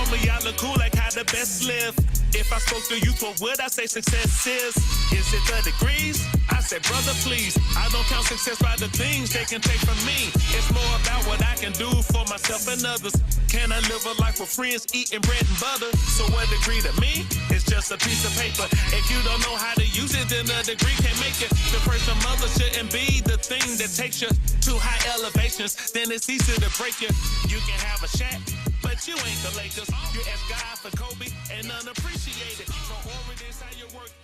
told me I look cool like how the best live. If I spoke to youth, what would I say success is? Is it the degrees? I said, brother, please. I don't count success by the things they can take from me. It's more about what I can do for myself and others. Can I live a life with friends, eating bread and butter? So a degree to me is just a piece of paper. If you don't know how to use it, then a degree can't make it. The first and mother shouldn't be the thing that takes you to high elevations. Then it's easy to break you. You can have a shack, but you ain't the Lakers. You ask God for Kobe and unappreciated.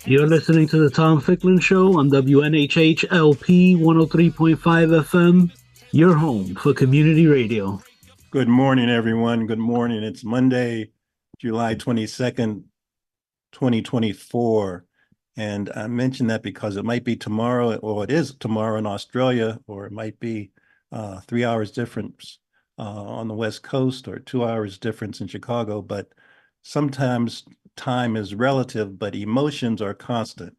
You're listening to the Tom Ficklin Show on WNHH LP 103.5 FM, your home for community radio. Good morning, everyone. Good morning. It's Monday, July 22nd, 2024. And I mentioned that because it might be tomorrow, or it is tomorrow in Australia, or it might be 3 hours difference on the West Coast, or 2 hours difference in Chicago. But sometimes time is relative, but emotions are constant.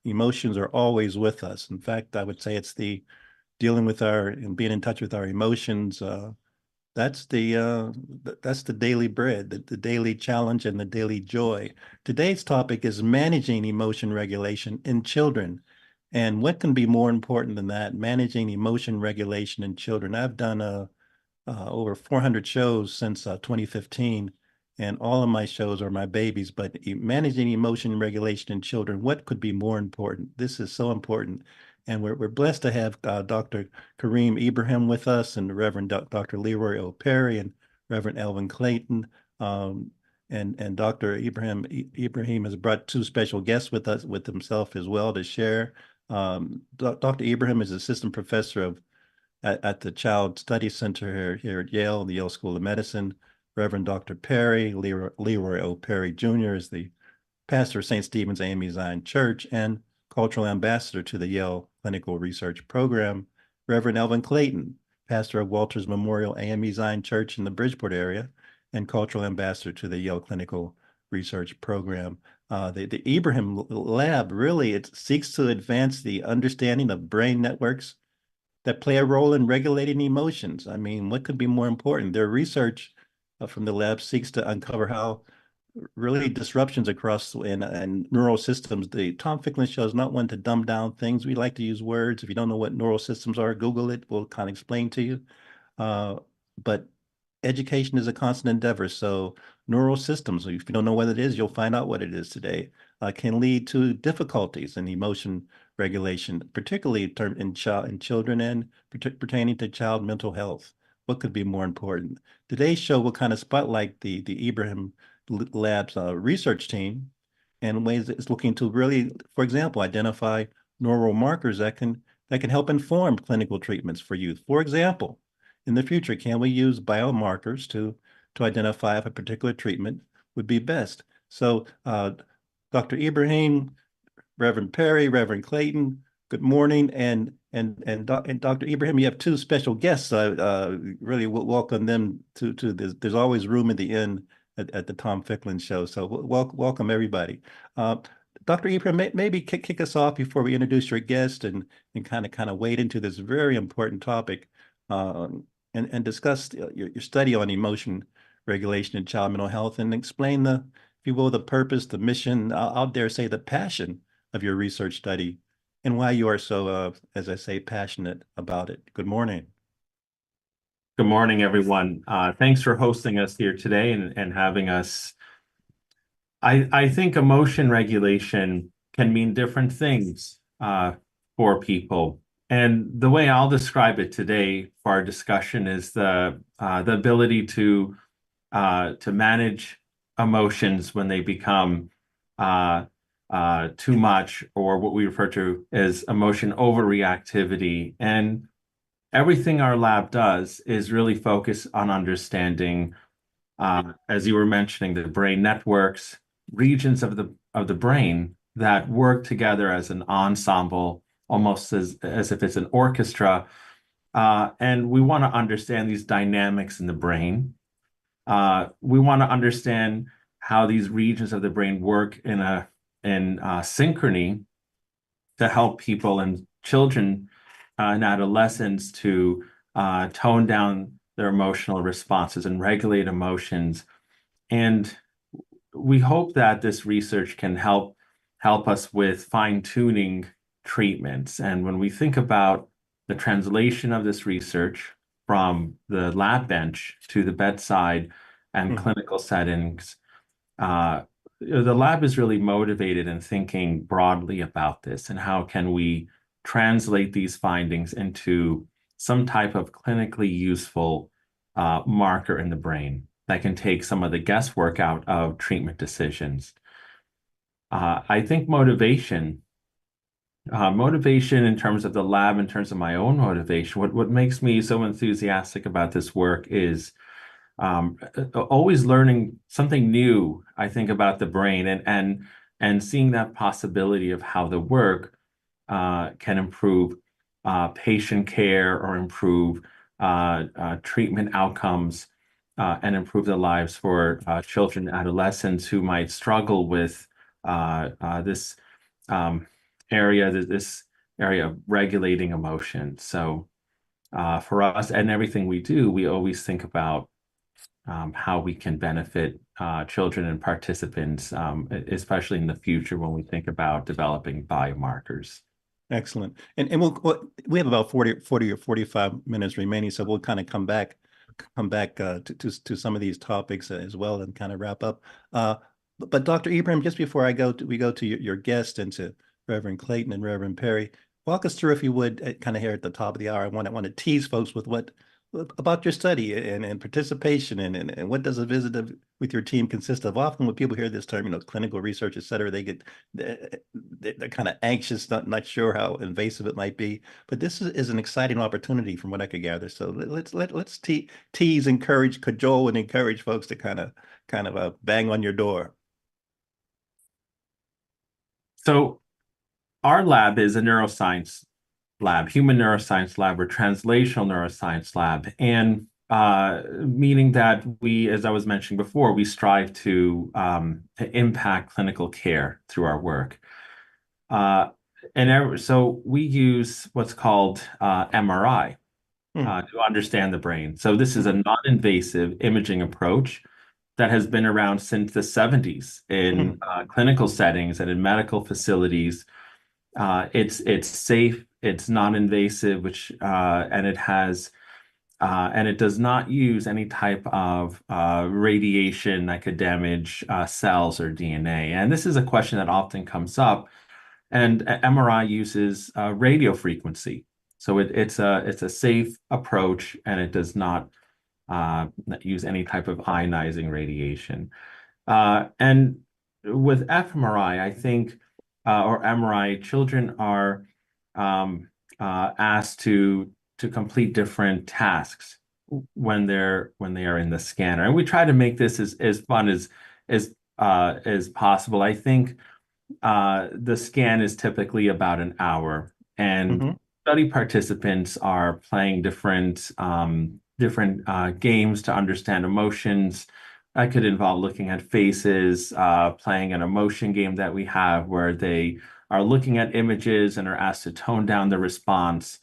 Emotions are always with us. In fact, I would say it's the dealing with and being in touch with our emotions. That's the daily bread, the daily challenge and the daily joy. Today's topic is managing emotion regulation in children. And what can be more important than that? Managing emotion regulation in children. I've done over 400 shows since 2015. And all of my shows are my babies, but managing emotion regulation in children, what could be more important? This is so important. And we're blessed to have Dr. Kareem Ibrahim with us, and the Reverend Dr. Leroy O. Perry, and Reverend Elvin Clayton. And Dr. Ibrahim has brought two special guests with us, with himself as well, to share. Dr. Ibrahim is assistant professor at the Child Study Center here at Yale, the Yale School of Medicine. Reverend Dr. Perry, Leroy O. Perry Jr. is the pastor of St. Stephen's AME Zion Church and cultural ambassador to the Yale Clinical Research Program. Reverend Elvin Clayton, pastor of Walters Memorial AME Zion Church in the Bridgeport area and cultural ambassador to the Yale Clinical Research Program. The Ibrahim Lab really, it seeks to advance the understanding of brain networks that play a role in regulating emotions. I mean, what could be more important? Their research from the lab seeks to uncover how really disruptions across and neural systems. The Tom Ficklin Show is not one to dumb down things. We like to use words. If you don't know what neural systems are, Google it. We'll kind of explain to you. But education is a constant endeavor. So neural systems, if you don't know what it is, you'll find out what it is today, can lead to difficulties in emotion regulation, particularly in children and pertaining to child mental health. What could be more important? Today's show will kind of spotlight the Ibrahim Lab's research team and ways it's looking to really, for example, identify neural markers that can help inform clinical treatments for youth. For example, in the future, can we use biomarkers to identify if a particular treatment would be best? So Dr. Ibrahim, Reverend Perry, Reverend Clayton, good morning. And Dr. Ibrahim, you have two special guests. Really welcome them to this. There's always room at the end at the Tom Ficklin Show. So welcome everybody. Dr. Ibrahim, maybe kick us off before we introduce your guest and kind of wade into this very important topic and discuss your study on emotion regulation and child mental health, and explain if you will, the purpose, the mission, I'll dare say the passion of your research study, and why you are so, as I say, passionate about it. Good morning. Good morning, everyone. Thanks for hosting us here today and having us. I think emotion regulation can mean different things for people. And the way I'll describe it today for our discussion is the ability to manage emotions when they become too much, or what we refer to as emotion overreactivity. And everything our lab does is really focus on understanding, as you were mentioning, the brain networks, regions of the brain that work together as an ensemble, almost as if it's an orchestra. And we want to understand these dynamics in the brain. We want to understand how these regions of the brain work in synchrony to help people and children and adolescents to tone down their emotional responses and regulate emotions And we hope that this research can help us with fine-tuning treatments. And when we think about the translation of this research from the lab bench to the bedside and clinical settings, the lab is really motivated in thinking broadly about this and how can we translate these findings into some type of clinically useful marker in the brain that can take some of the guesswork out of treatment decisions. I think motivation in terms of the lab, in terms of my own motivation, what makes me so enthusiastic about this work is always learning something new, I think, about the brain and seeing that possibility of how the work can improve patient care or improve treatment outcomes and improve the lives for children and adolescents who might struggle with this this area of regulating emotion. So for us and everything we do, we always think about how we can benefit children and participants, especially in the future when we think about developing biomarkers. Excellent. And we have about 40 or 45 minutes remaining, so we'll kind of come back to some of these topics as well and kind of wrap up. But Dr. Ibrahim, just before we go to your guest and to Reverend Clayton and Reverend Perry, walk us through, if you would, kind of here at the top of the hour. I want to tease folks with what about your study and participation and what does a visit with your team consist of? Often when people hear this term, clinical research, et cetera, they're kind of anxious, not sure how invasive it might be. But this is an exciting opportunity from what I could gather. So let's tease, encourage, cajole, and encourage folks to kind of bang on your door. So our lab is a neuroscience lab, human neuroscience lab, or translational neuroscience lab, and meaning that we, as I was mentioning before, we strive to impact clinical care through our work. So we use what's called MRI to understand the brain. So this is a non-invasive imaging approach that has been around since the 70s in clinical settings and in medical facilities. It's safe, it's non-invasive, and it does not use any type of radiation that could damage cells or DNA. And this is a question that often comes up. And MRI uses radio frequency, so it's a safe approach, and it does not use any type of ionizing radiation. And with fMRI, I think, or MRI, children are asked to complete different tasks when they are in the scanner, and we try to make this as fun as possible. I think the scan is typically about an hour, and study participants are playing different games to understand emotions. That could involve looking at faces, playing an emotion game that we have where they are looking at images and are asked to tone down the response,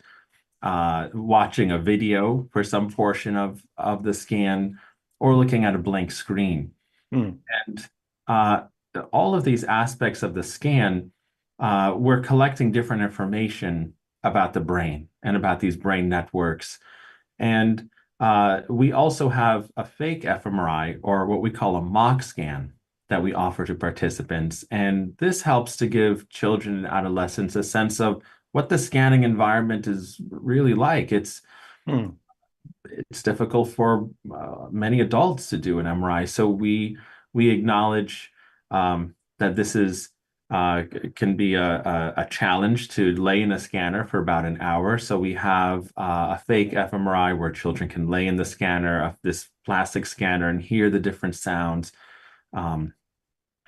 watching a video for some portion of the scan, or looking at a blank screen. And all of these aspects of the scan, we're collecting different information about the brain and about these brain networks. And we also have a fake fMRI, or what we call a mock scan, that we offer to participants. And this helps to give children and adolescents a sense of what the scanning environment is really like. It's difficult for many adults to do an MRI. So we acknowledge that this can be a challenge to lay in a scanner for about an hour. So we have a fake fMRI where children can lay in the scanner, of this plastic scanner, and hear the different sounds,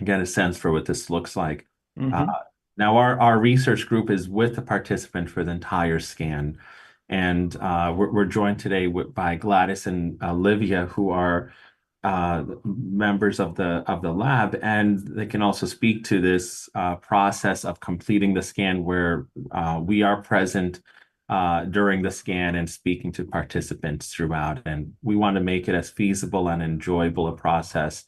get a sense for what this looks like. Now our research group is with the participant for the entire scan. And we're joined today by Gladys and Olivia, who are members of the lab, and they can also speak to this process of completing the scan, where we are present during the scan and speaking to participants throughout. And we want to make it as feasible and enjoyable a process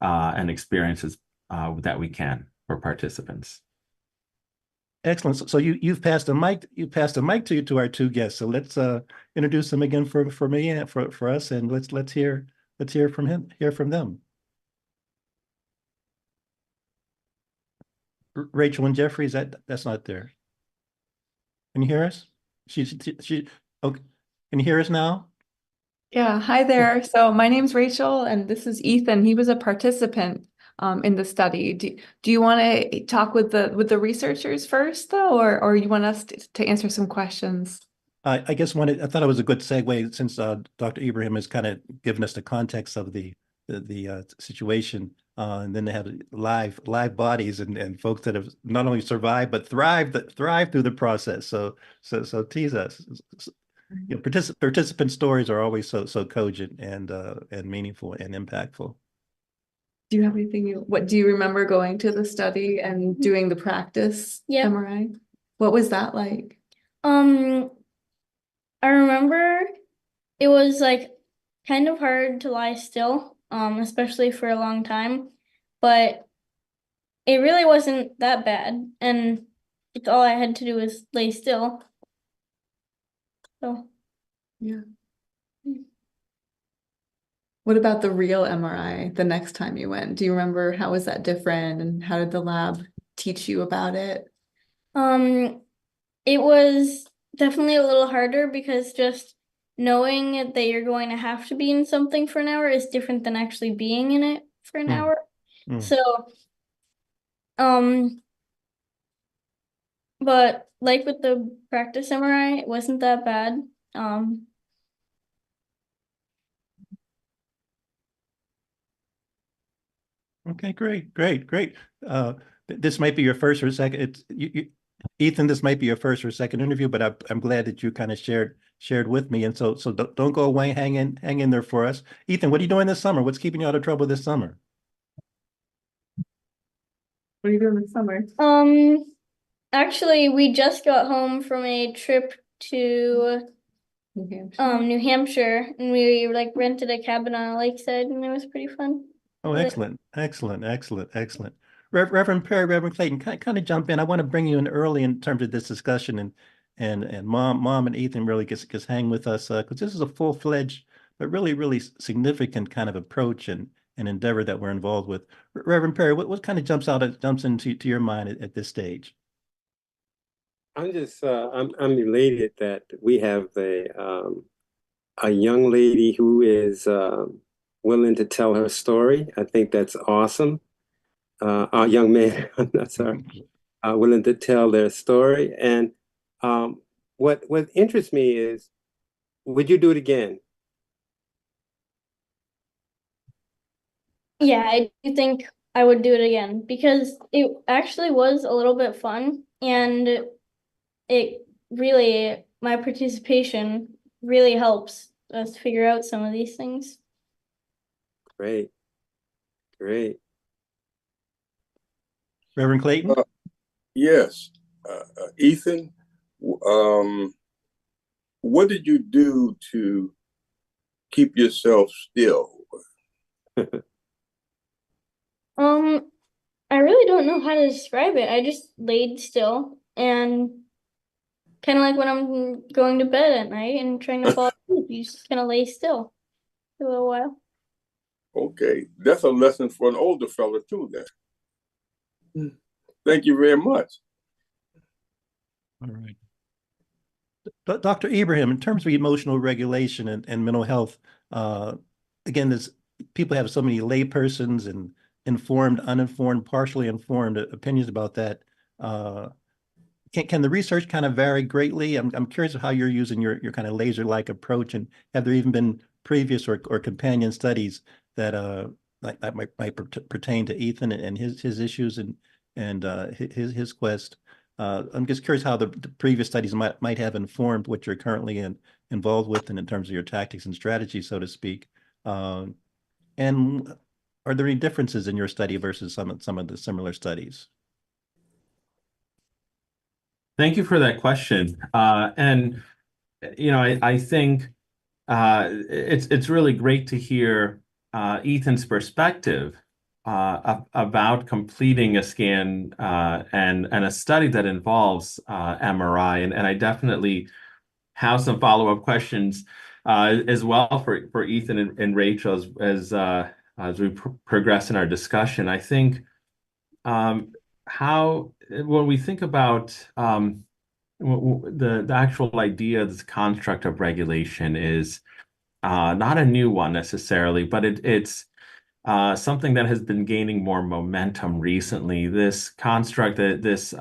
and experiences that we can for participants. Excellent. So you've passed the mic. You passed the mic to our two guests. So let's introduce them again for me and for us, and let's hear from them. Rachel and Jeffrey, that's not there. Can you hear us? She okay. Can you hear us now? Yeah, hi there. So my name's Rachel, and this is Ethan. He was a participant in the study. Do you want to talk with the researchers first, though, or you want us to answer some questions? I guess I thought it was a good segue since Dr. Ibrahim has kind of given us the context of the situation, and then they have live bodies and folks that have not only survived but thrived through the process. So tease us. You know, participant stories are always so cogent and meaningful and impactful. Do you have anything what do you remember going to the study and doing the practice Yep. MRI? What was that like? I remember it was like kind of hard to lie still, especially for a long time, but it really wasn't that bad, and it's all I had to do was lay still. So Yeah. What about the real MRI the next time you went? Do you remember how was that different, and how did the lab teach you about it? it was definitely a little harder because just knowing that you're going to have to be in something for an hour is different than actually being in it for an hour. So, but like with the practice MRI, it wasn't that bad. Okay, great. This might be your first or second. Ethan, this might be your first or second interview, but I'm glad that you kind of shared with me. And so don't go away. Hang in there for us. Ethan, what are you doing this summer? What's keeping you out of trouble this summer? What are you doing this summer? Actually, we just got home from a trip to New Hampshire. New Hampshire, and we like rented a cabin on a lakeside, and it was pretty fun. Oh, excellent. Reverend Perry, Reverend Clayton, kind of jump in. I want to bring you in early in terms of this discussion, and mom and Ethan really gets hang with us because this is a full-fledged but really significant kind of approach and endeavor that we're involved with. Reverend Perry, what kind of jumps into your mind at this stage? I'm just I'm elated that we have a young lady who is willing to tell her story. I think that's awesome. A young man, I'm not sorry, willing to tell their story. And what interests me is, would you do it again? Yeah, I do think I would do it again because it actually was a little bit fun, and it really, my participation really helps us figure out some of these things. Great. Reverend Clayton? Yes. Ethan, what did you do to keep yourself still? I really don't know how to describe it. I just laid still, and kind of like when I'm going to bed at night and trying to fall asleep, you just kind of lay still for a little while. Okay, that's a lesson for an older fella too then. Thank you very much. All right. Dr. Ibrahim, in terms of emotional regulation and mental health, again, people have so many laypersons and informed, uninformed, partially informed opinions about that. Can the research kind of vary greatly? I'm curious of how you're using your kind of laser-like approach, and have there even been previous or companion studies that might pertain to Ethan and his issues and his quest? I'm just curious how the previous studies might have informed what you're currently involved with, and in terms of your tactics and strategies, so to speak. And are there any differences in your study versus some of the similar studies? Thank you for that question. And you know, I think it's really great to hear Ethan's perspective about completing a scan and a study that involves MRI, and I definitely have some follow-up questions as well for Ethan and Rachel as we progress in our discussion. I think how when we think about the actual idea, this construct of regulation is not a new one necessarily, but it's something that has been gaining more momentum recently. This construct, this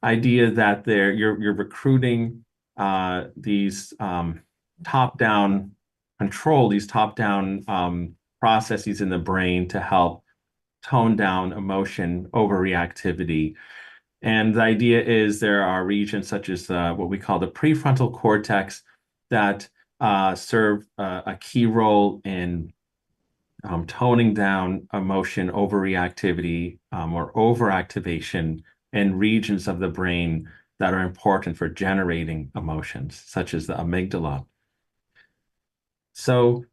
idea that you're recruiting these top-down control, these top-down processes in the brain to help tone down emotion overreactivity. And the idea is there are regions such as what we call the prefrontal cortex that serve a key role in toning down emotion overreactivity or overactivation in regions of the brain that are important for generating emotions, such as the amygdala. So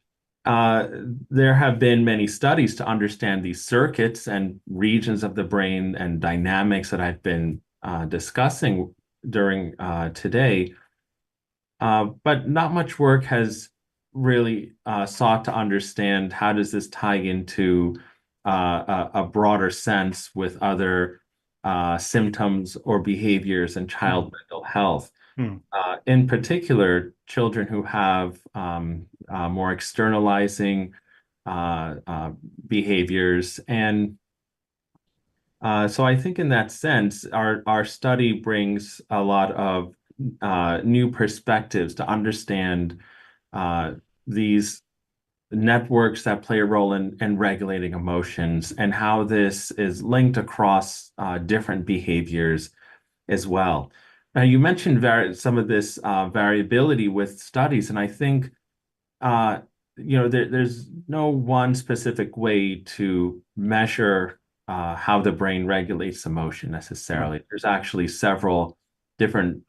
there have been many studies to understand these circuits and regions of the brain and dynamics that I've been discussing during today, but not much work has really sought to understand how does this tie into a broader sense with other symptoms or behaviors in child mental health. In particular, children who have more externalizing behaviors. And so I think in that sense, our study brings a lot of new perspectives to understand these networks that play a role in regulating emotions and how this is linked across different behaviors as well. Now, you mentioned some of this variability with studies, and I think there's no one specific way to measure how the brain regulates emotion necessarily. There's actually several different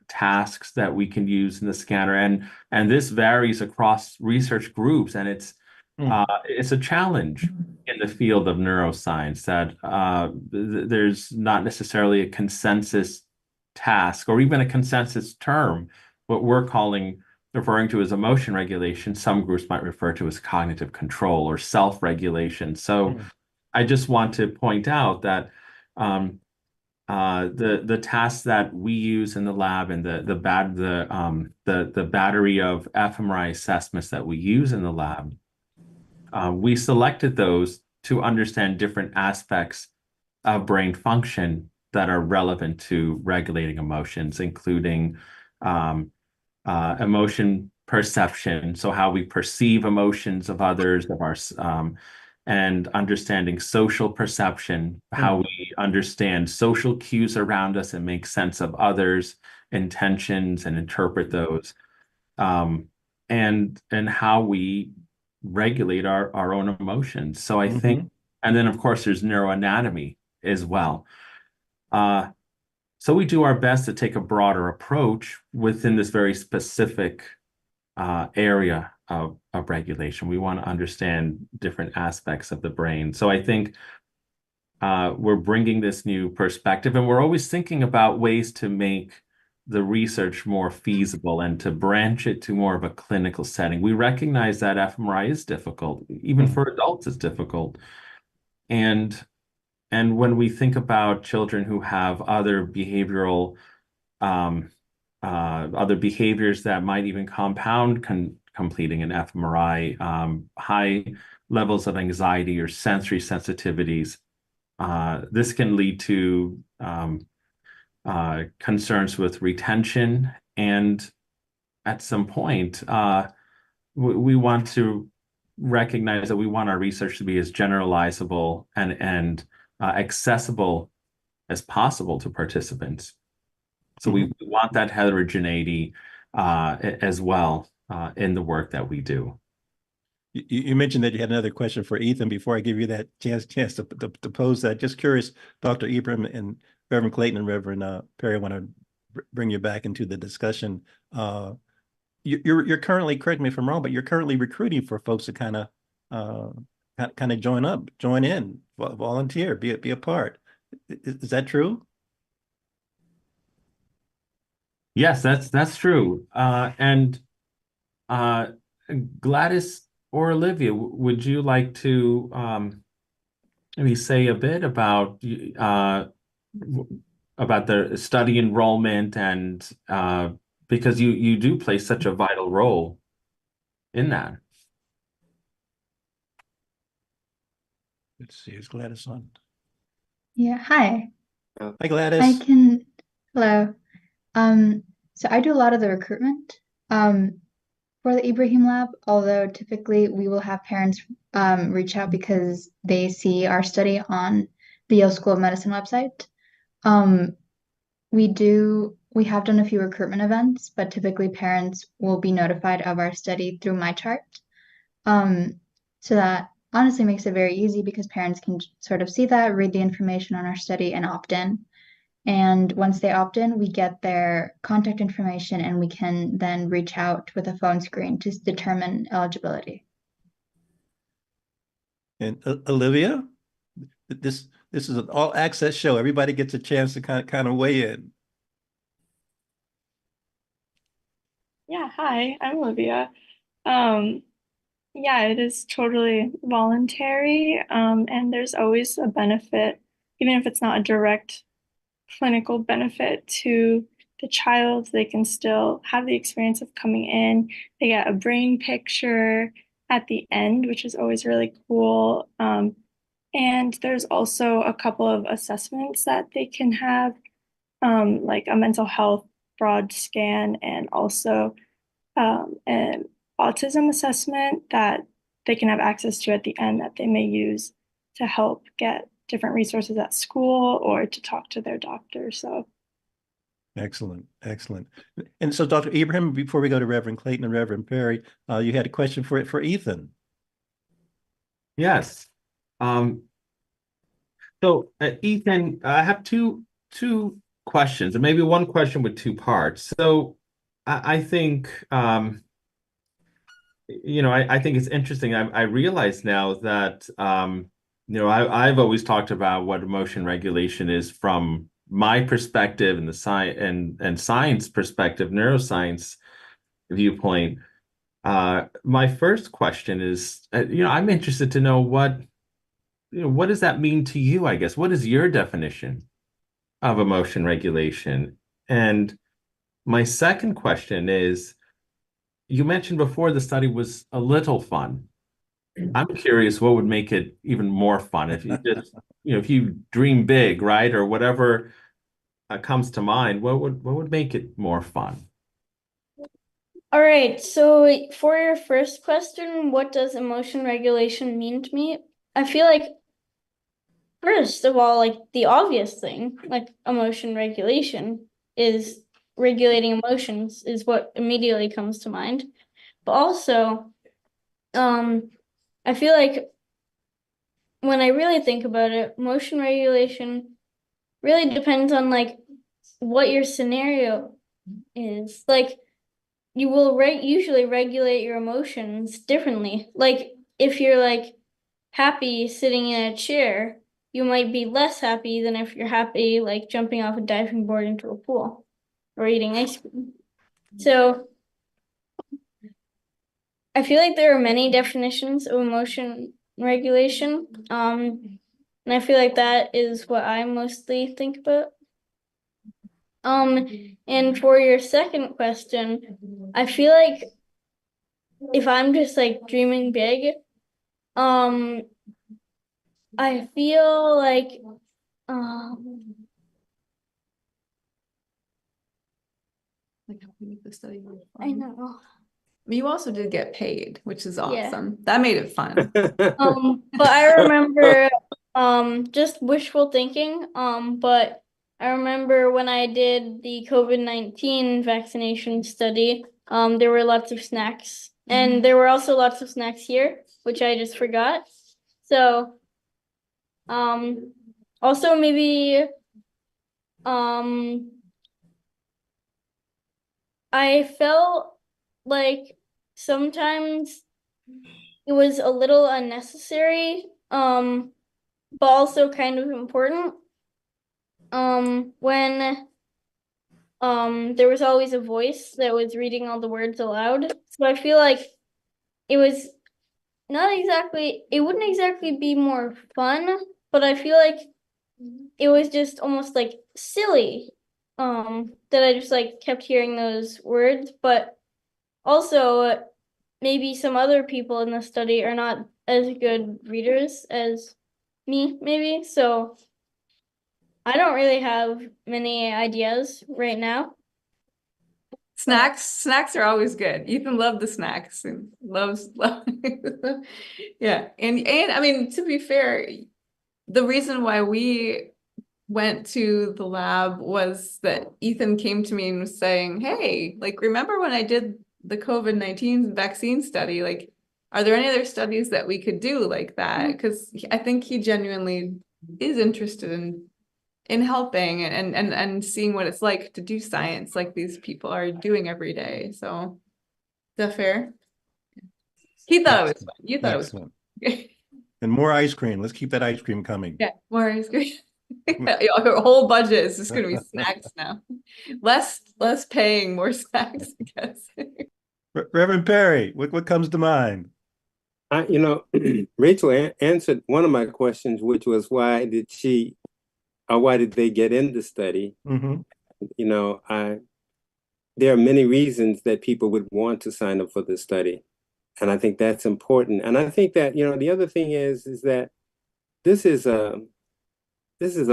tasks that we can use in the scanner, and this varies across research groups, and it's a challenge in the field of neuroscience that there's not necessarily a consensus task or even a consensus term. What we're referring to as emotion regulation, some groups might refer to as cognitive control or self-regulation. So I just want to point out that the tasks that we use in the lab and the battery of fMRI assessments that we use in the lab, we selected those to understand different aspects of brain function that are relevant to regulating emotions, including emotion perception, so how we perceive emotions of others, and understanding social perception, how we understand social cues around us and make sense of others' intentions and interpret those, and how we regulate our own emotions. So I think, and then of course there's neuroanatomy as well. So we do our best to take a broader approach within this very specific area of regulation. We want to understand different aspects of the brain. So I think we're bringing this new perspective, and we're always thinking about ways to make the research more feasible and to branch it to more of a clinical setting. We recognize that fMRI is difficult, even for adults it's difficult. And when we think about children who have other behavioral other behaviors that might even compound completing an fMRI, high levels of anxiety or sensory sensitivities, this can lead to concerns with retention. And at some point, we want to recognize that we want our research to be as generalizable and accessible as possible to participants. So we want that heterogeneity as well in the work that we do. You mentioned that you had another question for Ethan. Before I give you that chance to pose that, just curious, Dr. Ibrahim and Reverend Clayton and Reverend Perry, I want to bring you back into the discussion. You're currently, correct me if I'm wrong, but you're currently recruiting for folks to kind of kind of join in, volunteer, be a part. Is that true? Yes, that's true. And Gladys or Olivia, would you like to maybe say a bit about the study enrollment and because you do play such a vital role in that? Let's see, is Gladys on? Yeah, hi. Hi, I Gladys. can, hello. So I do a lot of the recruitment for the Ibrahim Lab, although typically we will have parents reach out because they see our study on the Yale School of Medicine website. Um, we have done a few recruitment events, but typically parents will be notified of our study through my chart. So that honestly makes it very easy because parents can sort of see that, read the information on our study, and opt in. And once they opt in, we get their contact information and we can then reach out with a phone screen to determine eligibility. And Olivia, this is an all access show. Everybody gets a chance to kind of weigh in. Yeah, hi, I'm Olivia. Yeah, it is totally voluntary, and there's always a benefit, even if it's not a direct clinical benefit to the child, they can still have the experience of coming in. They get a brain picture at the end, which is always really cool. And there's also a couple of assessments that they can have, like a mental health broad scan and also an autism assessment that they can have access to at the end that they may use to help get different resources at school or to talk to their doctor. So Excellent, excellent. And so, Dr. Ibrahim, before we go to Reverend Clayton and Reverend Perry, you had a question for Ethan. Yes. So Ethan, I have two questions, and maybe one question with two parts. So I think I think it's interesting. I realize now that I've always talked about what emotion regulation is from my perspective and the science and science perspective, neuroscience viewpoint. My first question is, I'm interested to know what does that mean to you, I guess? What is your definition of emotion regulation? And my second question is, you mentioned before the study was a little fun. I'm curious what would make it even more fun if you just, if you dream big, right? Or whatever comes to mind, what would make it more fun? All right, so for your first question, what does emotion regulation mean to me? I feel like, first of all, like the obvious thing, like emotion regulation is regulating emotions is what immediately comes to mind. But also, I feel like when I really think about it, emotion regulation really depends on like what your scenario is. Like you will usually regulate your emotions differently. Like if you're like happy sitting in a chair, you might be less happy than if you're happy like jumping off a diving board into a pool or eating ice cream. So I feel like there are many definitions of emotion regulation. And I feel like that is what I mostly think about. And for your second question, I feel like if I'm just like dreaming big, I feel like Like helping make the study more I fun. know. You also did get paid, which is Yeah. awesome. That made it fun. But I remember just wishful thinking. But I remember when I did the COVID-19 vaccination study, there were lots of snacks. And there were also lots of snacks here, which I just forgot. So also maybe I felt like sometimes it was a little unnecessary, but also kind of important. When there was always a voice that was reading all the words aloud. So I feel like it was not exactly, it wouldn't exactly be more fun, but I feel like it was just almost like silly. That I just like kept hearing those words, but also maybe some other people in the study are not as good readers as me, maybe. So I don't really have many ideas right now. Snacks are always good. Ethan loved the snacks and loves yeah. And I mean, to be fair, the reason why we went to the lab was that Ethan came to me and was saying, "Hey, like remember when I did the COVID-19 vaccine study? Like, are there any other studies that we could do like that?" Because I think he genuinely is interested in helping and seeing what it's like to do science like these people are doing every day. So is that fair? He thought it was fun. You thought Excellent. it was fun. And more ice cream. Let's keep that ice cream coming. Yeah, more ice cream. Our whole budget is just gonna be snacks now. Less paying, more snacks, I guess. Reverend Perry, what comes to mind? Rachel answered one of my questions, which was why did they get in the study? Mm-hmm. There are many reasons that people would want to sign up for the study. And I think that's important. And I think that, the other thing is that this is a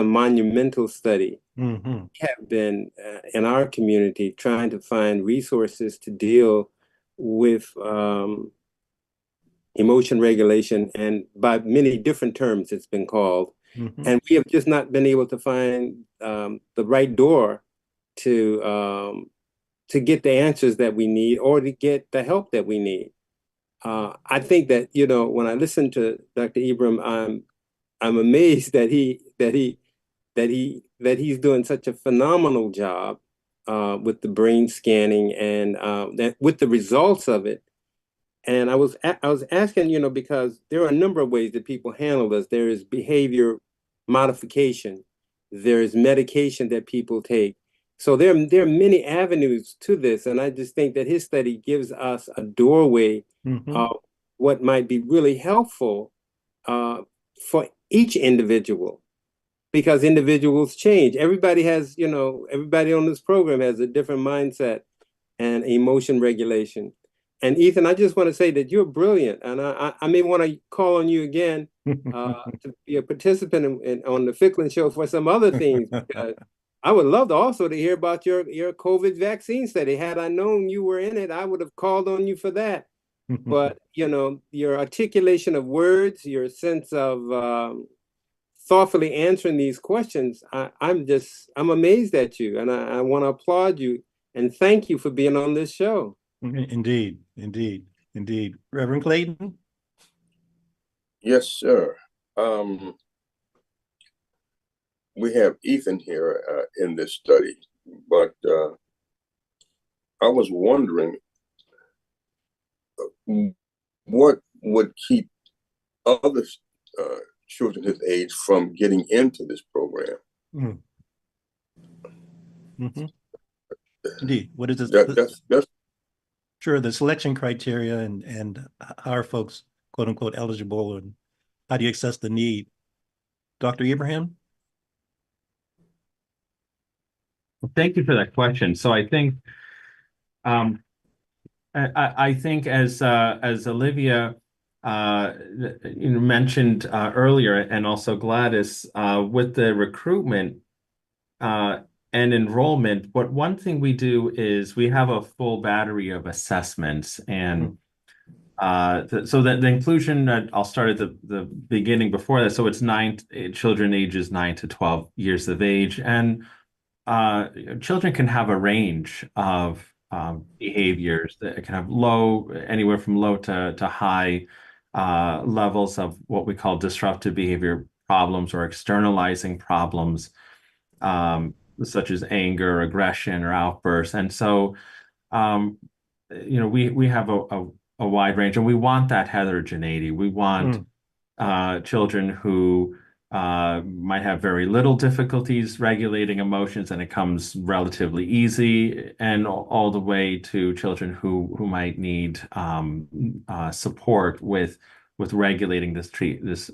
monumental study. Mm-hmm. We have been in our community trying to find resources to deal with emotion regulation, and by many different terms it's been called. Mm-hmm. And we have just not been able to find the right door to get the answers that we need or to get the help that we need. I think that, when I listen to Dr. Ibram, I'm amazed that he's doing such a phenomenal job with the brain scanning and that with the results of it. And I was asking, because there are a number of ways that people handle this. There is behavior modification. There is medication that people take. So there are many avenues to this, and I just think that his study gives us a doorway of what might be really helpful for each individual, because individuals change. Everybody on this program has a different mindset and emotion regulation. And Ethan, I just want to say that you're brilliant, and I may want to call on you again to be a participant on the Ficklin show for some other things, because I would love to also to hear about your COVID vaccine study. Had I known you were in it, I would have called on you for that. But your articulation of words, your sense of thoughtfully answering these questions, I'm amazed at you, and I want to applaud you and thank you for being on this show. Indeed. Reverend Clayton? Yes, sir. We have Ethan here in this study, but I was wondering what would keep other children his age from getting into this program. Mm-hmm. Indeed. What is this? That's sure, the selection criteria and how are folks, quote unquote, eligible, and how do you assess the need? Dr. Ibrahim? Thank you for that question. So I think I think as Olivia mentioned earlier, and also Gladys, with the recruitment and enrollment, but one thing we do is we have a full battery of assessments, and so that the inclusion, I'll start at the beginning before that. So it's children ages 9 to 12 years of age, and children can have a range of behaviors that can have anywhere from low to high levels of what we call disruptive behavior problems or externalizing problems, such as anger, aggression, or outbursts. And so, we have a a wide range, and we want that heterogeneity. We want children who might have very little difficulties regulating emotions and it comes relatively easy, and all the way to children who might need support with regulating this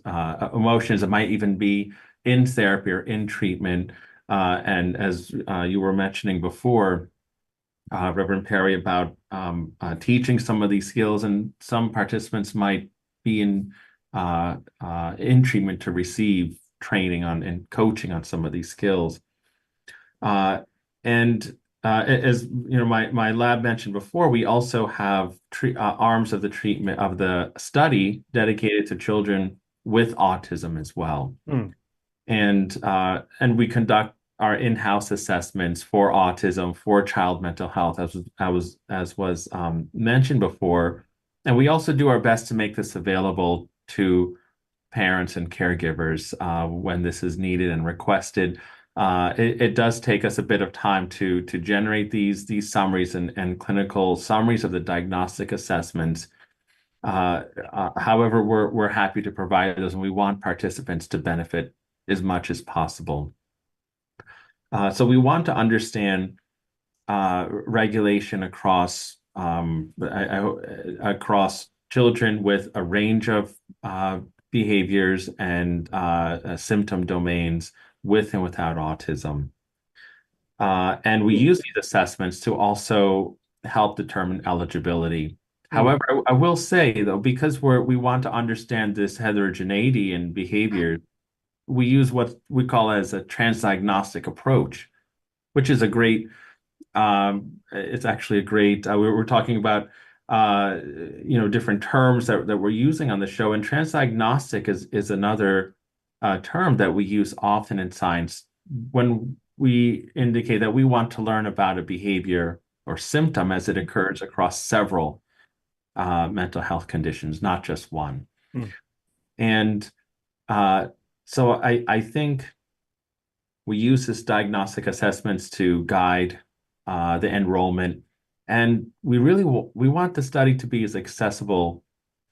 emotions. It might even be in therapy or in treatment. And as you were mentioning before, Reverend Perry, about teaching some of these skills, and some participants might be in treatment to receive training on and coaching on some of these skills. And as you know, my lab mentioned before, we also have arms of the treatment of the study dedicated to children with autism as well. And we conduct our in-house assessments for autism, for child mental health, as was mentioned before. And we also do our best to make this available to parents and caregivers when this is needed and requested. It does take us a bit of time to generate these summaries and clinical summaries of the diagnostic assessments. However, we're happy to provide those, and we want participants to benefit as much as possible. So we want to understand regulation across children with a range of behaviors and symptom domains, with and without autism. And we use these assessments to also help determine eligibility. However, I will say, though, because we want to understand this heterogeneity in behavior, we use what we call as a transdiagnostic approach, which is a great, it's actually a great, we're talking about, different terms that we're using on the show. And transdiagnostic is another term that we use often in science when we indicate that we want to learn about a behavior or symptom as it occurs across several mental health conditions, not just one. And so I think we use this diagnostic assessments to guide the enrollment, and we want the study to be as accessible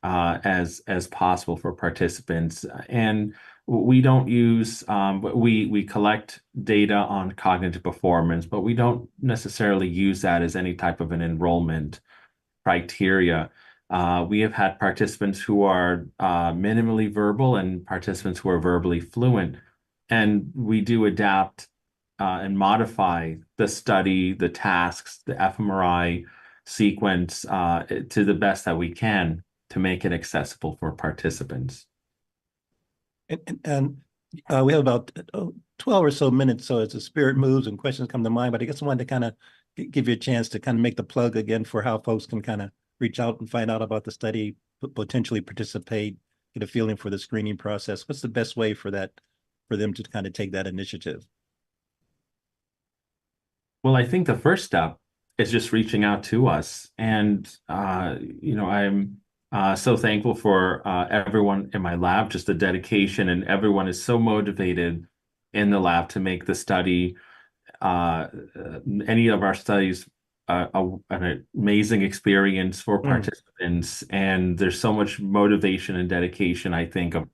as possible for participants. And we don't use we collect data on cognitive performance, but we don't necessarily use that as any type of an enrollment criteria. We have had participants who are minimally verbal and participants who are verbally fluent, and we do adapt and modify the study, the tasks, the fMRI sequence to the best that we can to make it accessible for participants. And we have about 12 or so minutes, so as the spirit moves and questions come to mind, but I guess I wanted to kind of give you a chance to kind of make the plug again for how folks can kind of reach out and find out about the study, potentially participate, get a feeling for the screening process. What's the best way for them to kind of take that initiative? Well, I think the first step is just reaching out to us. And, I'm so thankful for everyone in my lab, just the dedication, and everyone is so motivated in the lab to make the study, any of our studies, an amazing experience for participants. And there's so much motivation and dedication, I think, of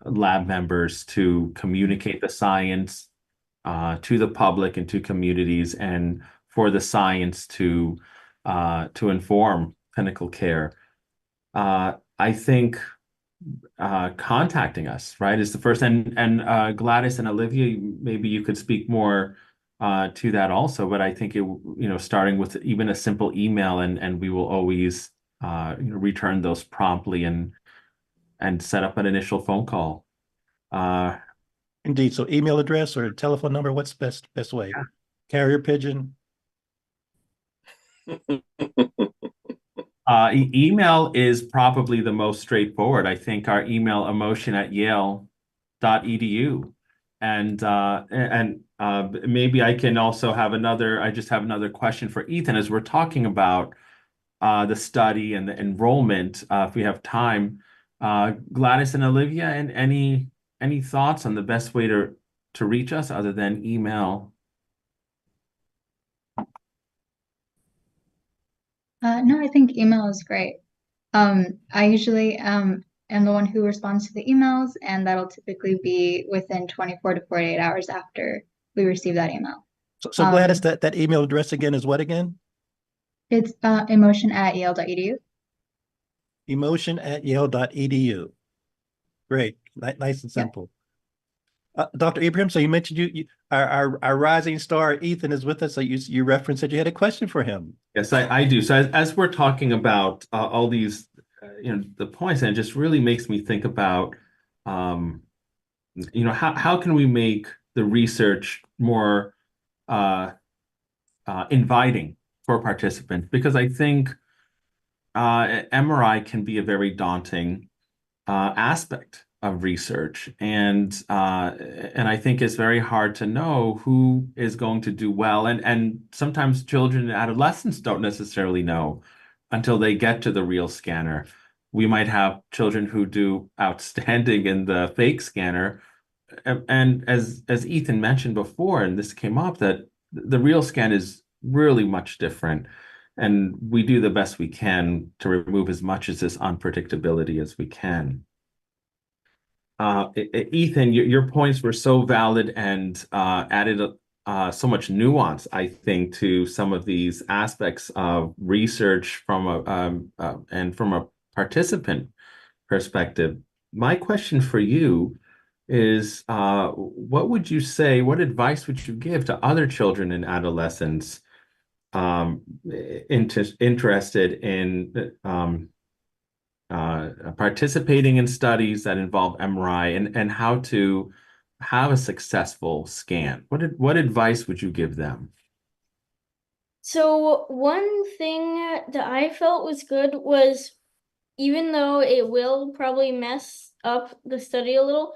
lab members to communicate the science to the public and to communities, and for the science to inform clinical care. I think contacting us, right, is the first. And Gladys and Olivia, maybe you could speak more to that also. But I think starting with even a simple email, and we will always return those promptly and set up an initial phone call. Indeed. So email address or telephone number, what's best way? Yeah. Carrier pigeon? Email is probably the most straightforward. I think our email, emotion@yale.edu. And maybe I can also have I just have another question for Ethan as we're talking about the study and the enrollment, if we have time. Gladys and Olivia, and any thoughts on the best way to reach us other than email? No, I think email is great. I usually am the one who responds to the emails, and that'll typically be within 24 to 48 hours after we receive that email. So Gladys, that email address again is what again? It's emotion@yale.edu. Emotion@yale.edu. Great, nice and Yeah. simple. Dr. Ibrahim, so you mentioned our rising star Ethan is with us. So you referenced that you had a question for him. Yes, I do. So as we're talking about all these, the points, and it just really makes me think about, how can we make the research more inviting for participants? Because I think MRI can be a very daunting aspect of research, and I think it's very hard to know who is going to do well, and sometimes children and adolescents don't necessarily know until they get to the real scanner. We might have children who do outstanding in the fake scanner, and as Ethan mentioned before, and this came up, that the real scan is really much different. And we do the best we can to remove as much of this unpredictability as we can. Ethan, your points were so valid and added so much nuance, I think, to some of these aspects of research and from a participant perspective. My question for you is, what advice would you give to other children and adolescents interested in participating in studies that involve MRI and how to have a successful scan? What advice would you give them? So one thing that I felt was good was, even though it will probably mess up the study a little,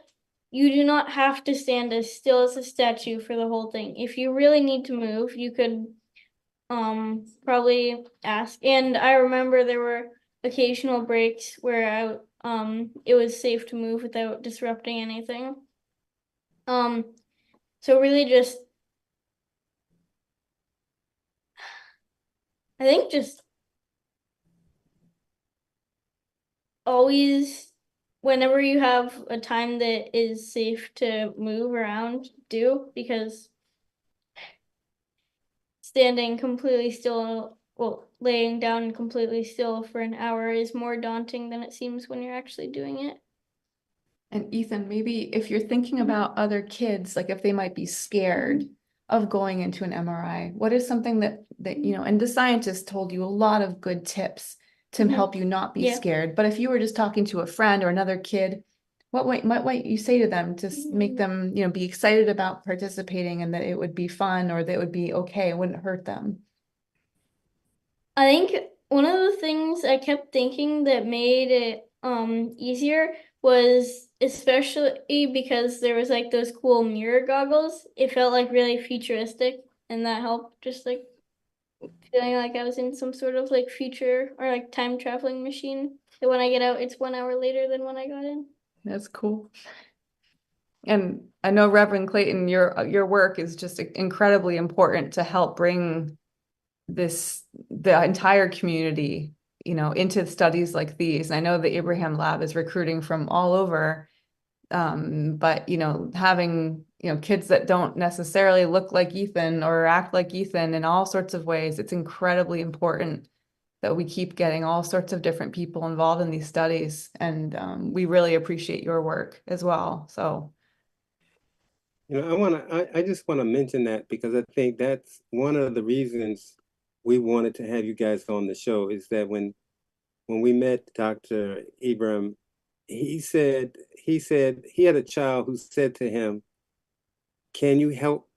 you do not have to stand as still as a statue for the whole thing. If you really need to move, you could probably ask. And I remember there were occasional breaks where it was safe to move without disrupting anything. So really just, I think just always, whenever you have a time that is safe to move around, because standing completely still, well, laying down completely still for an hour is more daunting than it seems when you're actually doing it. And Ethan, maybe if you're thinking about other kids, like if they might be scared of going into an MRI, what is something that and the scientist told you a lot of good tips to help you not be scared. But if you were just talking to a friend or another kid, what might you say to them to make them, be excited about participating and that it would be fun or that it would be okay, it wouldn't hurt them? I think one of the things I kept thinking that made it easier was, especially because there was like those cool mirror goggles, it felt like really futuristic, and that helped, just like feeling like I was in some sort of like future or like time traveling machine, that when I get out it's 1 hour later than when I got in. That's cool. And I know, Reverend Clayton, your work is just incredibly important to help bring the entire community, into studies like these. And I know the Abraham Lab is recruiting from all over, but having kids that don't necessarily look like Ethan or act like Ethan in all sorts of ways, it's incredibly important that we keep getting all sorts of different people involved in these studies. And we really appreciate your work as well. So I just want to mention that because I think that's one of the reasons we wanted to have you guys on the show, is that when we met Dr. Ibrahim, he said he had a child who said to him, "Can you help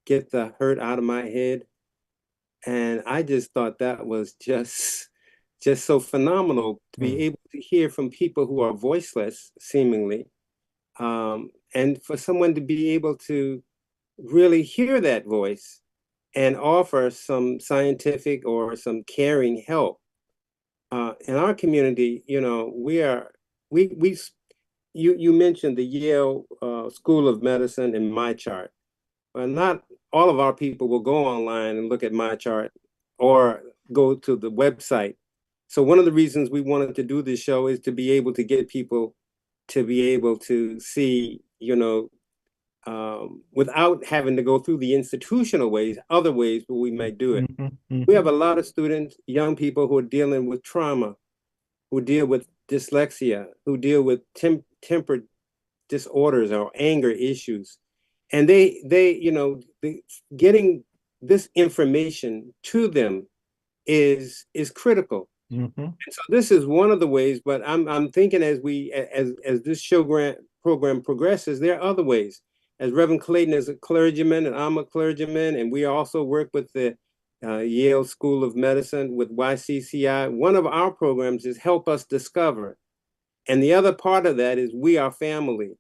get the hurt out of my head?" And I just thought that was just so phenomenal to be able to hear from people who are voiceless, seemingly, and for someone to be able to really hear that voice and offer some scientific or some caring help. In our community, you mentioned the Yale School of Medicine and MyChart. Well, not all of our people will go online and look at MyChart or go to the website. So one of the reasons we wanted to do this show is to be able to get people to be able to see, without having to go through the institutional ways, other ways where we might do it. We have a lot of students, young people who are dealing with trauma, who deal with dyslexia, who deal with temper disorders or anger issues. And getting this information to them is critical. And so this is one of the ways, but I'm thinking as this program progresses, there are other ways. As Reverend Clayton is a clergyman, and I'm a clergyman, and we also work with the Yale School of Medicine with YCCI. One of our programs is Help Us Discover. And the other part of that is We Are Family.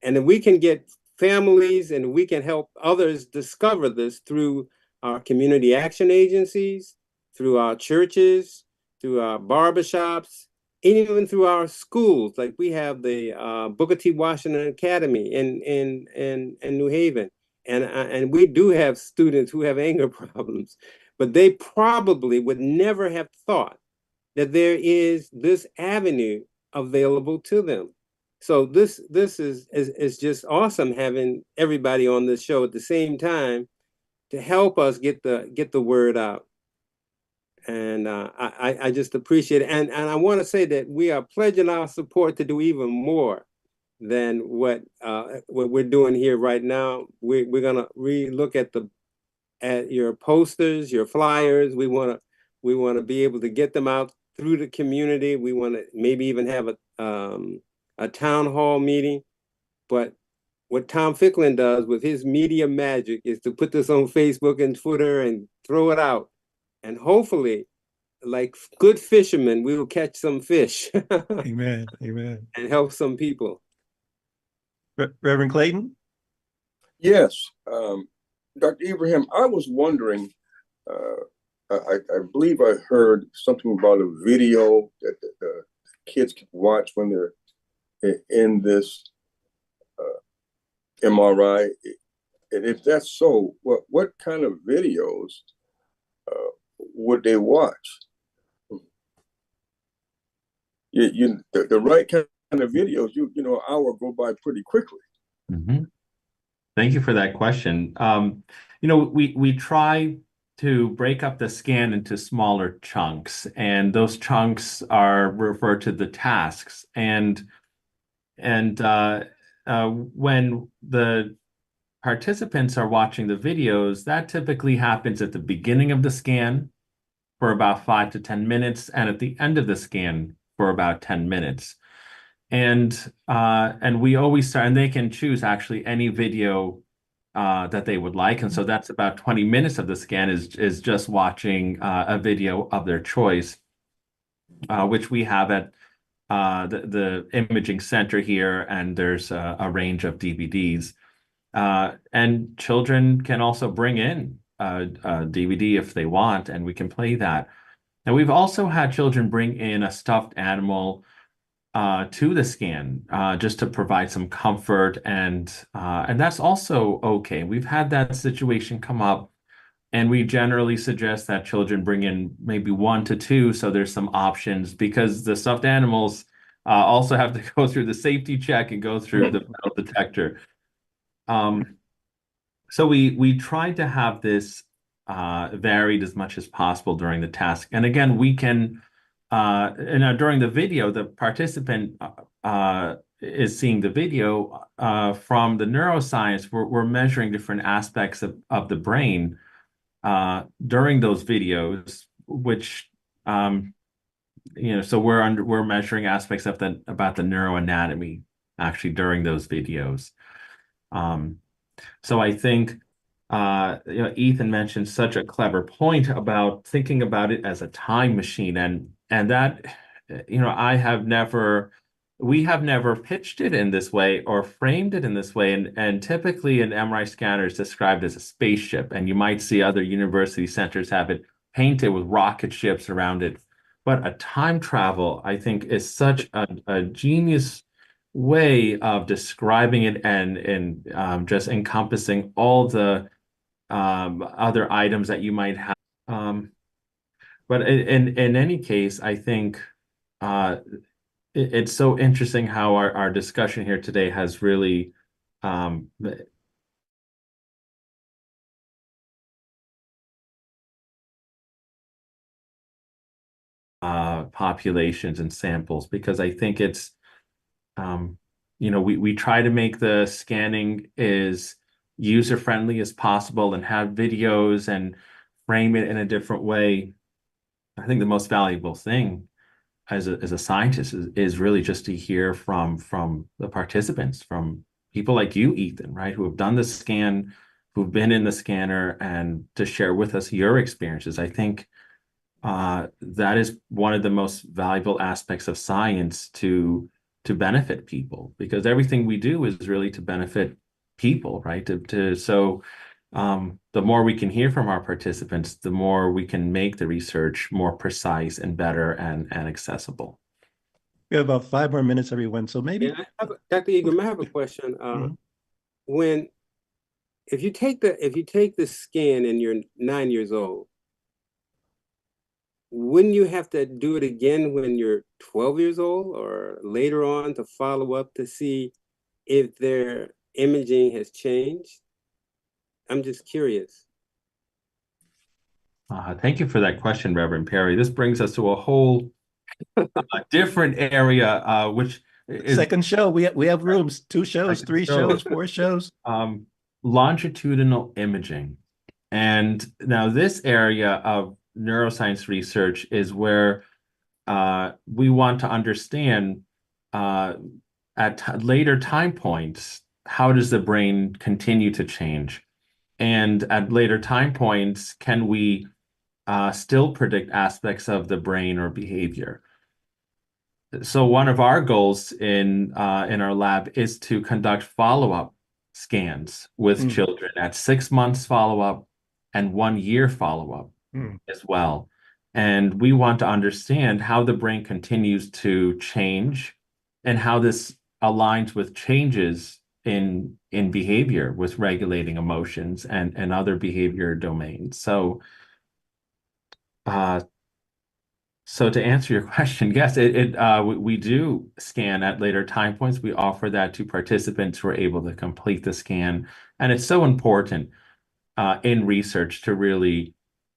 And if we can get families and we can help others discover this through our community action agencies, through our churches, through our barbershops, and even through our schools. Like we have the Booker T. Washington Academy in New Haven. And we do have students who have anger problems, but they probably would never have thought that there is this avenue available to them. So this is just awesome having everybody on this show at the same time to help us get the word out. And I just appreciate it. And I want to say that we are pledging our support to do even more than what we're doing here right now. We're gonna re-look at your posters, your flyers. We want to be able to get them out through the community. We want to maybe even have a town hall meeting. But what Tom Ficklin does with his media magic is to put this on Facebook and Twitter and throw it out. And hopefully, like good fishermen, we will catch some fish. Amen. Amen. And help some people. Reverend Clayton? Yes. Dr. Ibrahim, I was wondering, I believe I heard something about a video that the kids can watch when they're in this MRI. And if that's so, what kind of videos would they watch? The right kind of videos, an hour go by pretty quickly. Thank you for that question. We try to break up the scan into smaller chunks, and those chunks are referred to the tasks. And when the participants are watching the videos, that typically happens at the beginning of the scan for about 5 to 10 minutes, and at the end of the scan for about 10 minutes. And we always start, and they can choose actually any video that they would like. And so that's about 20 minutes of the scan is just watching a video of their choice, which we have at the imaging center here, and there's a range of DVDs. And children can also bring in a DVD if they want, and we can play that. And we've also had children bring in a stuffed animal to the scan just to provide some comfort, and that's also okay. We've had that situation come up, and we generally suggest that children bring in maybe 1 to 2, so there's some options, because the stuffed animals also have to go through the safety check and go through the metal detector. So we try to have this varied as much as possible during the task. And again, we can during the video, the participant is seeing the video from the neuroscience. We're measuring different aspects of the brain during those videos, which so we're measuring aspects of about the neuroanatomy actually during those videos. So I think Ethan mentioned such a clever point about thinking about it as a time machine, and that we have never pitched it in this way or framed it in this way, and typically an MRI scanner is described as a spaceship, and you might see other university centers have it painted with rocket ships around it. But a time travel, I think, is such a genius way of describing it, and just encompassing all the other items that you might have. But in any case, I think it's so interesting how our discussion here today has really populations and samples, because I think it's we try to make the scanning as user-friendly as possible and have videos and frame it in a different way. I think the most valuable thing as a scientist is really just to hear from the participants, from people like you, Ethan, right, who have done the scan, who've been in the scanner, and to share with us your experiences. I think that is one of the most valuable aspects of science to benefit people, because everything we do is really to benefit people, right? The more we can hear from our participants, the more we can make the research more precise and better and accessible. We have about 5 more minutes, everyone. So maybe, Dr. Egram, I have a question. When if you take the scan and you're 9 years old, wouldn't you have to do it again when you're 12 years old or later on to follow up to see if their imaging has changed? I'm just curious. Thank you for that question, Reverend Perry. This brings us to a whole different area, which is second show. We have rooms, 2 shows, 3 shows, 4 shows. Longitudinal imaging. And now this area of neuroscience research is where we want to understand at later time points, how does the brain continue to change? And at later time points, can we still predict aspects of the brain or behavior? So one of our goals in our lab is to conduct follow-up scans with children at 6 months follow-up and 1 year follow-up as well. And we want to understand how the brain continues to change and how this aligns with changes in behavior with regulating emotions and other behavior domains. So to answer your question, yes, we do scan at later time points. We offer that to participants who are able to complete the scan. And it's so important in research to really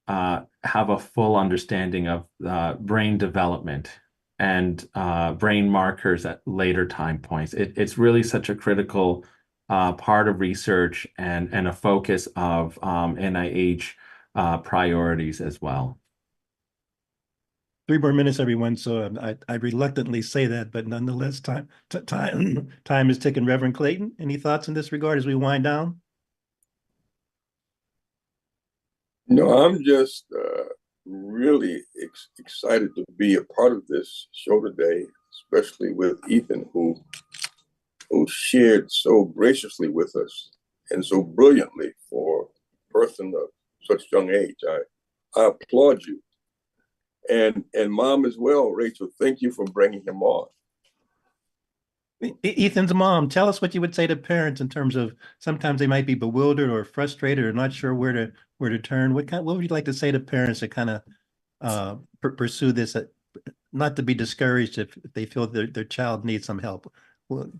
have a full understanding of brain development and brain markers at later time points. It's really such a critical part of research and a focus of NIH priorities as well. 3 more minutes, everyone. So I reluctantly say that, but nonetheless, time is ticking. Reverend Clayton, any thoughts in this regard as we wind down? No, I'm just really excited to be a part of this show today, especially with Ethan, who shared so graciously with us and so brilliantly for a person of such young age. I applaud you. And mom as well, Rachel, thank you for bringing him on. Ethan's mom, tell us what you would say to parents in terms of sometimes they might be bewildered or frustrated or not sure where to turn. What would you like to say to parents that kind of pursue this, not to be discouraged if they feel their child needs some help? Well,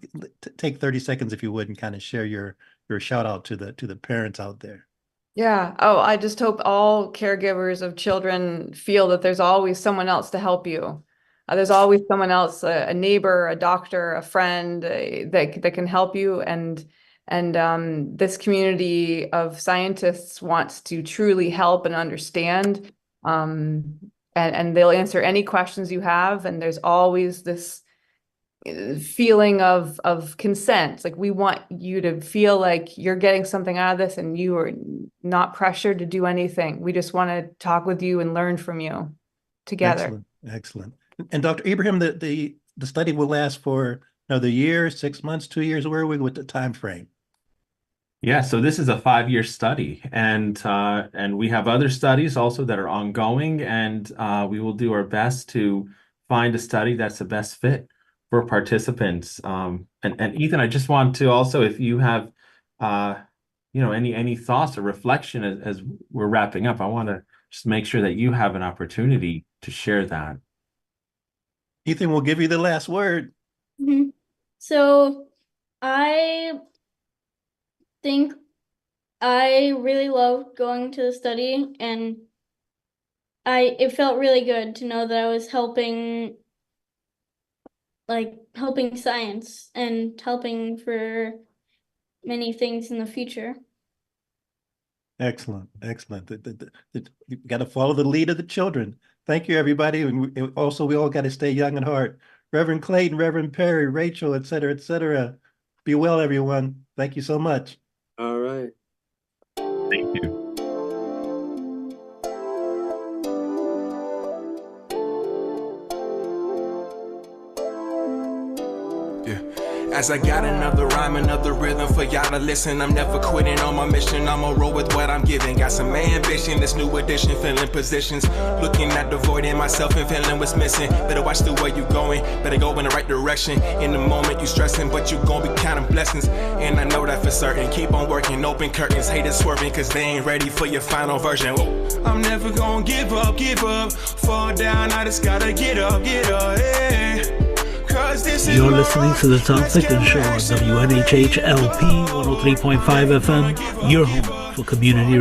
take 30 seconds if you would and kind of share your shout out to the parents out there. Yeah. Oh, I just hope all caregivers of children feel that there's always someone else to help you. There's always someone else, a neighbor, a doctor, a friend that can help you. And this community of scientists wants to truly help and understand. And they'll answer any questions you have. And there's always this feeling of consent. Like, we want you to feel like you're getting something out of this and you are not pressured to do anything. We just want to talk with you and learn from you together. Excellent. And Dr. Ibrahim, the study will last for another year, 6 months, 2 years. Where are we with the time frame? Yeah, so this is a 5-year study, and we have other studies also that are ongoing, and we will do our best to find a study that's the best fit for participants. And Ethan, I just want to also, if you have any thoughts or reflection as we're wrapping up, I want to just make sure that you have an opportunity to share that. Ethan will give you the last word. Mhm. So I think I really loved going to the study, and it felt really good to know that I was helping science and helping for many things in the future. Excellent, excellent. You got to follow the lead of the children. Thank you, everybody. And also, we all got to stay young at heart. Reverend Clayton, Reverend Perry, Rachel, et cetera, et cetera. Be well, everyone. Thank you so much. All right. Thank you. As I got another rhyme, another rhythm for y'all to listen. I'm never quitting on my mission. I'ma roll with what I'm giving. Got some ambition, this new edition, filling positions. Looking at the void in myself and feeling what's missing. Better watch the way you going, better go in the right direction. In the moment you stressing, but you gon' be counting blessings. And I know that for certain. Keep on working, open curtains, haters swerving, cause they ain't ready for your final version. Whoa. I'm never gonna give up, fall down, I just gotta get up, yeah. You're listening to the Tom Ficklin Show on WNHH LP 103.5 FM, your home for community